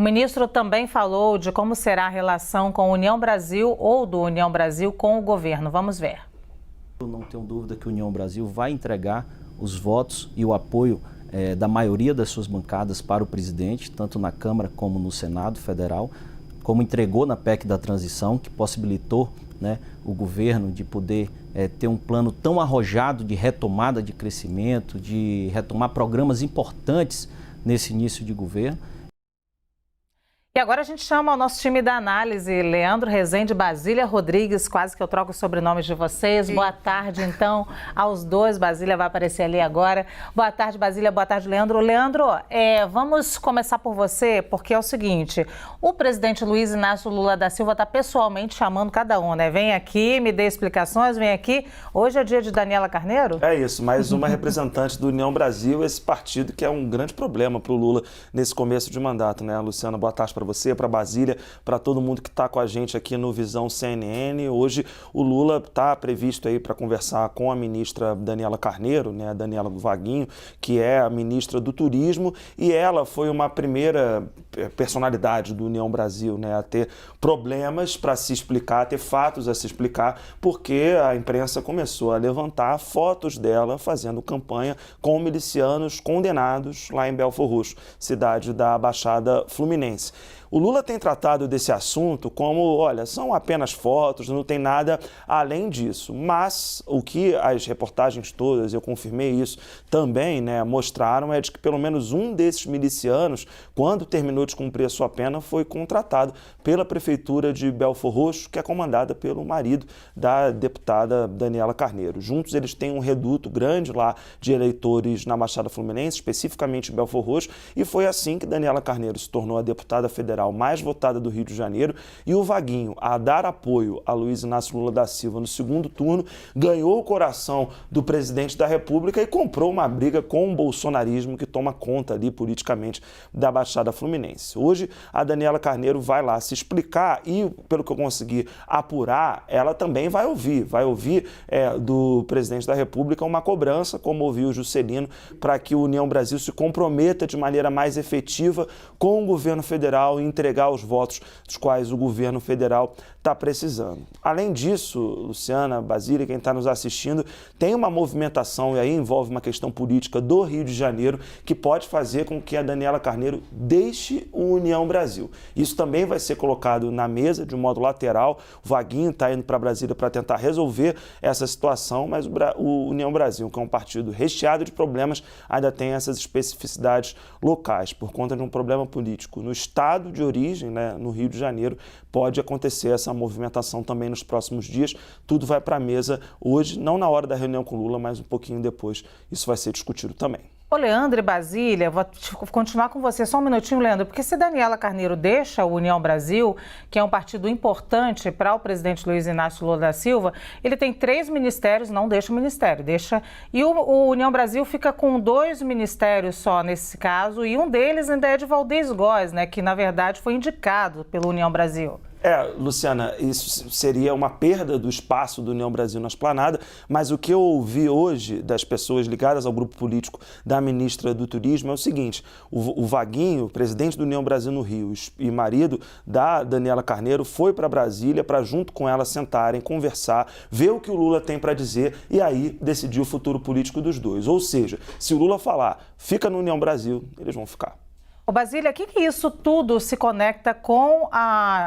O ministro também falou de como será a relação com a União Brasil ou do União Brasil com o governo. Vamos ver. Eu não tenho dúvida que a União Brasil vai entregar os votos e o apoio da maioria das suas bancadas para o presidente, tanto na Câmara como no Senado Federal, como entregou na PEC da transição, que possibilitou, né, o governo de poder ter um plano tão arrojado de retomada de crescimento, de retomar programas importantes nesse início de governo. E agora a gente chama o nosso time da análise, Leandro Rezende, Basília Rodrigues, quase que eu troco os sobrenomes de vocês. Sim. Boa tarde, então, aos dois. Basília vai aparecer ali agora. Boa tarde, Basília. Boa tarde, Leandro. Leandro, vamos começar por você, porque é o seguinte, o presidente Luiz Inácio Lula da Silva está pessoalmente chamando cada um, né? Vem aqui, me dê explicações, vem aqui. Hoje é dia de Daniela Carneiro? É isso, mais uma representante do União Brasil, esse partido que é um grande problema para o Lula nesse começo de mandato, né? Luciana, boa tarde para você, para Basília, para todo mundo que está com a gente aqui no Visão CNN. Hoje o Lula está previsto aí para conversar com a ministra Daniela Carneiro, né, a Daniela do Vaguinho, que é a ministra do Turismo, e ela foi uma primeira personalidade do União Brasil, né, a ter problemas para se explicar, a ter fatos a se explicar, porque a imprensa começou a levantar fotos dela fazendo campanha com milicianos condenados lá em Belford Roxo, cidade da Baixada Fluminense. O Lula tem tratado desse assunto como, olha, são apenas fotos, não tem nada além disso. Mas o que as reportagens todas, eu confirmei isso também, né, mostraram é de que pelo menos um desses milicianos, quando terminou de cumprir a sua pena, foi contratado pela Prefeitura de Belford Roxo, que é comandada pelo marido da deputada Daniela Carneiro. Juntos eles têm um reduto grande lá de eleitores na Baixada Fluminense, especificamente em Belford Roxo, e foi assim que Daniela Carneiro se tornou a deputada federal mais votada do Rio de Janeiro, e o Vaguinho, a dar apoio a Luiz Inácio Lula da Silva no segundo turno, ganhou o coração do presidente da República e comprou uma briga com o bolsonarismo que toma conta ali politicamente da Baixada Fluminense. Hoje a Daniela Carneiro vai lá se explicar e, pelo que eu consegui apurar, ela também vai ouvir do presidente da República uma cobrança, como ouviu o Juscelino, para que o União Brasil se comprometa de maneira mais efetiva com o governo federal e entregar os votos dos quais o governo federal está precisando. Além disso, Luciana, Basília, quem está nos assistindo, tem uma movimentação, e aí envolve uma questão política do Rio de Janeiro, que pode fazer com que a Daniela Carneiro deixe o União Brasil. Isso também vai ser colocado na mesa de um modo lateral. O Vaguinho está indo para Brasília para tentar resolver essa situação, mas o União Brasil, que é um partido recheado de problemas, ainda tem essas especificidades locais. Por conta de um problema político no estado de origem, né, no Rio de Janeiro, pode acontecer essa movimentação também nos próximos dias. Tudo vai para a mesa hoje, não na hora da reunião com Lula, mas um pouquinho depois. Isso vai ser discutido também. Ô, Leandro e Basília, vou continuar com você só um minutinho, Leandro, porque se Daniela Carneiro deixa o União Brasil, que é um partido importante para o presidente Luiz Inácio Lula da Silva, ele tem 3 ministérios, não deixa o ministério, deixa... E o União Brasil fica com 2 ministérios só nesse caso, e um deles ainda é de Valdez Góes, né, que na verdade foi indicado pelo União Brasil. Luciana, isso seria uma perda do espaço do União Brasil na Esplanada, mas o que eu ouvi hoje das pessoas ligadas ao grupo político da ministra do Turismo é o seguinte: o Vaguinho, presidente do União Brasil no Rio e marido da Daniela Carneiro, foi para Brasília para junto com ela sentarem, conversar, ver o que o Lula tem para dizer e aí decidir o futuro político dos dois. Ou seja, se o Lula falar, fica no União Brasil, eles vão ficar. Ô, Basília, o que isso tudo se conecta com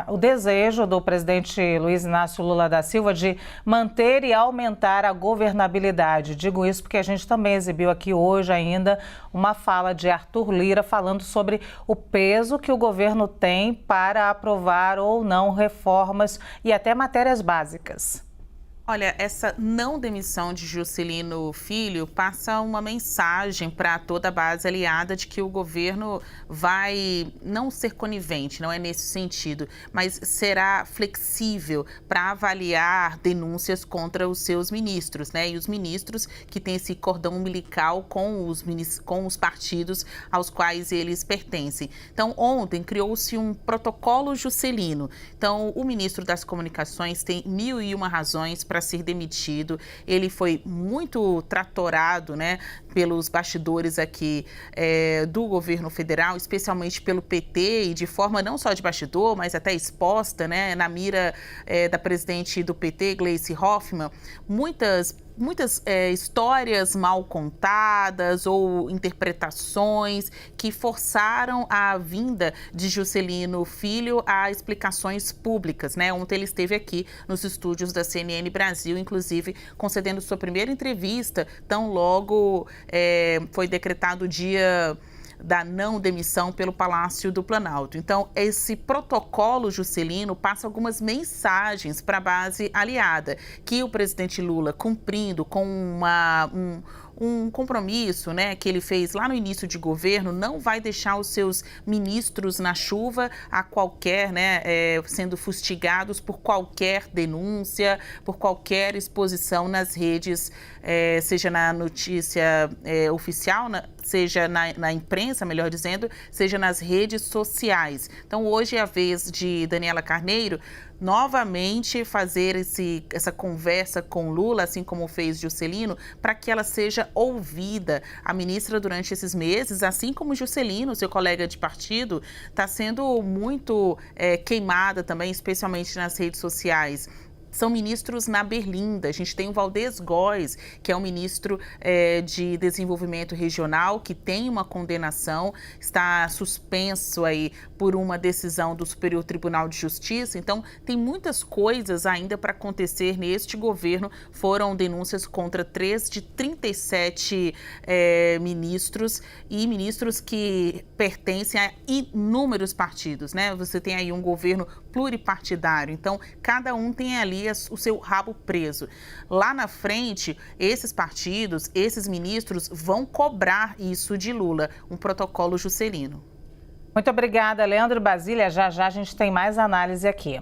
o desejo do presidente Luiz Inácio Lula da Silva de manter e aumentar a governabilidade? Digo isso porque a gente também exibiu aqui hoje ainda uma fala de Arthur Lira falando sobre o peso que o governo tem para aprovar ou não reformas e até matérias básicas. Olha, essa não demissão de Juscelino Filho passa uma mensagem para toda a base aliada de que o governo vai não ser conivente, não é nesse sentido, mas será flexível para avaliar denúncias contra os seus ministros, né? E os ministros que têm esse cordão umbilical com os partidos aos quais eles pertencem. Então, ontem criou-se um protocolo Juscelino. Então, o ministro das Comunicações tem 1001 razões para ser demitido. Ele foi muito tratorado, né, pelos bastidores aqui do governo federal, especialmente pelo PT, e de forma não só de bastidor, mas até exposta, né, na mira da presidente do PT, Gleisi Hoffmann, muitas histórias mal contadas ou interpretações que forçaram a vinda de Juscelino Filho a explicações públicas, né? Ontem ele esteve aqui nos estúdios da CNN Brasil, inclusive concedendo sua primeira entrevista, tão logo foi decretado o dia da não demissão pelo Palácio do Planalto. Então, esse protocolo Juscelino passa algumas mensagens para a base aliada, que o presidente Lula, cumprindo com um compromisso, né, que ele fez lá no início de governo, não vai deixar os seus ministros na chuva a qualquer, né, sendo fustigados por qualquer denúncia, por qualquer exposição nas redes, seja na notícia oficial, seja na imprensa, melhor dizendo, seja nas redes sociais. Então, hoje é a vez de Daniela Carneiro novamente fazer essa conversa com Lula, assim como fez Juscelino, para que ela seja ouvida. A ministra, durante esses meses, assim como Juscelino, seu colega de partido, está sendo muito queimada também, especialmente nas redes sociais. São ministros na berlinda. A gente tem o Valdez Góes, que é um ministro de desenvolvimento regional, que tem uma condenação, está suspenso aí por uma decisão do Superior Tribunal de Justiça. Então, tem muitas coisas ainda para acontecer neste governo. Foram denúncias contra 3 de 37 ministros e ministros que pertencem a inúmeros partidos, né? Você tem aí um governo pluripartidário, então cada um tem ali o seu rabo preso. Lá na frente, esses partidos, esses ministros vão cobrar isso de Lula, um protocolo Juscelino. Muito obrigada, Leandro Basília. Já já a gente tem mais análise aqui.